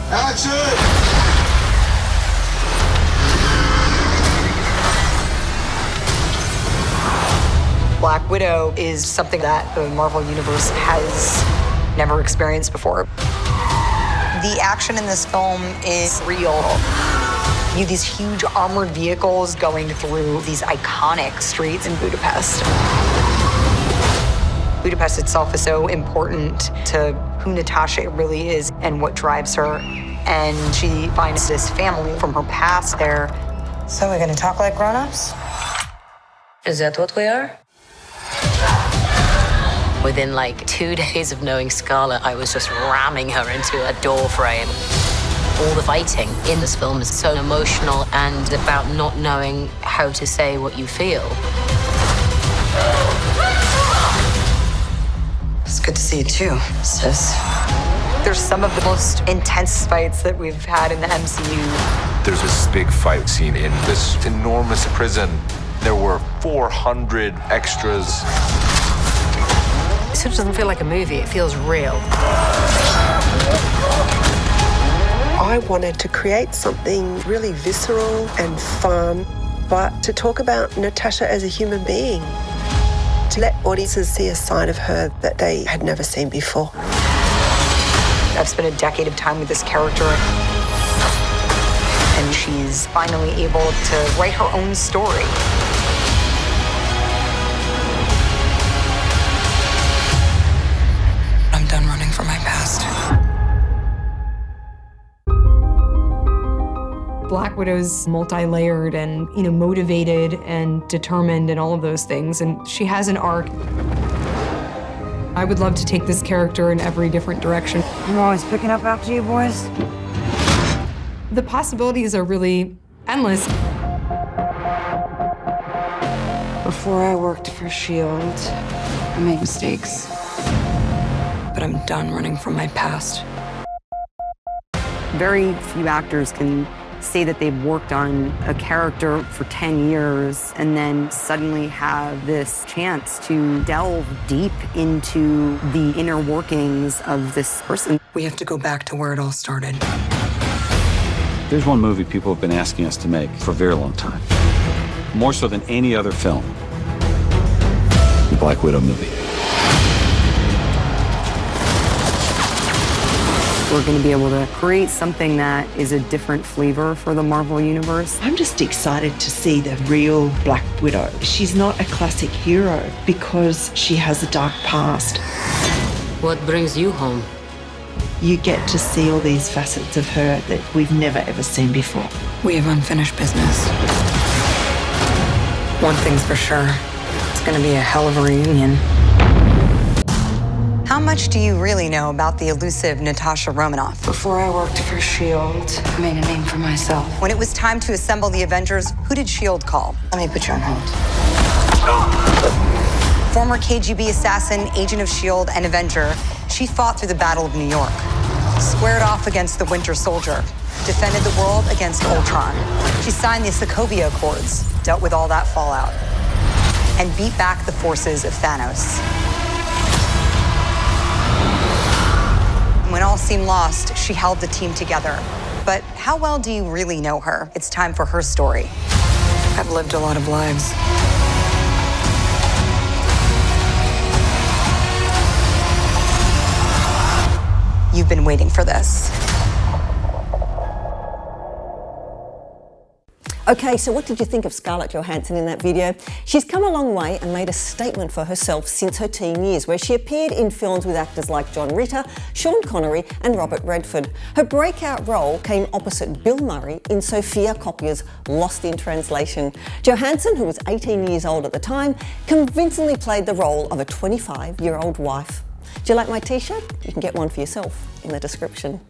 Action! Black Widow is something that the Marvel Universe has never experienced before. The action in this film is real. You have these huge armored vehicles going through these iconic streets in Budapest. Budapest itself is so important to who Natasha really is and what drives her. And she finds this family from her past there. So we're gonna talk like grown-ups? Is that what we are? Within like 2 days of knowing Scarlett, I was just ramming her into a door frame. All the fighting in this film is so emotional and about not knowing how to say what you feel. It's good to see you too, sis. There's some of the most intense fights that we've had in the MCU. There's this big fight scene in this enormous prison. There were 400 extras. It sort of doesn't feel like a movie, it feels real. I wanted to create something really visceral and fun, but to talk about Natasha as a human being, to let audiences see a side of her that they had never seen before. I've spent a decade of time with this character, and she's finally able to write her own story. I'm done running from my past. Black Widow's multi-layered and, motivated and determined and all of those things, and she has an arc. I would love to take this character in every different direction. I'm always picking up after you boys. The possibilities are really endless. Before I worked for S.H.I.E.L.D., I made mistakes. But I'm done running from my past. Very few actors can say that they've worked on a character for 10 years and then suddenly have this chance to delve deep into the inner workings of this person. We have to go back to where it all started. There's one movie people have been asking us to make for a very long time. More so than any other film. The Black Widow movie. We're going to be able to create something that is a different flavor for the Marvel Universe. I'm just excited to see the real Black Widow. She's not a classic hero because she has a dark past. What brings you home? You get to see all these facets of her that we've never ever seen before. We have unfinished business. One thing's for sure, it's gonna be a hell of a reunion. How much do you really know about the elusive Natasha Romanoff? Before I worked for S.H.I.E.L.D., I made a name for myself. When it was time to assemble the Avengers, who did S.H.I.E.L.D. call? Let me put you on hold. Former KGB assassin, agent of S.H.I.E.L.D., and Avenger, she fought through the Battle of New York, squared off against the Winter Soldier, defended the world against Ultron. She signed the Sokovia Accords, dealt with all that fallout, and beat back the forces of Thanos. When all seemed lost, she held the team together. But how well do you really know her? It's time for her story. I've lived a lot of lives. You've been waiting for this. Okay, so what did you think of Scarlett Johansson in that video? She's come a long way and made a statement for herself since her teen years, where she appeared in films with actors like John Ritter, Sean Connery and Robert Redford. Her breakout role came opposite Bill Murray in Sofia Coppola's Lost in Translation. Johansson, who was 18 years old at the time, convincingly played the role of a 25-year-old wife. Do you like my t-shirt? You can get one for yourself in the description.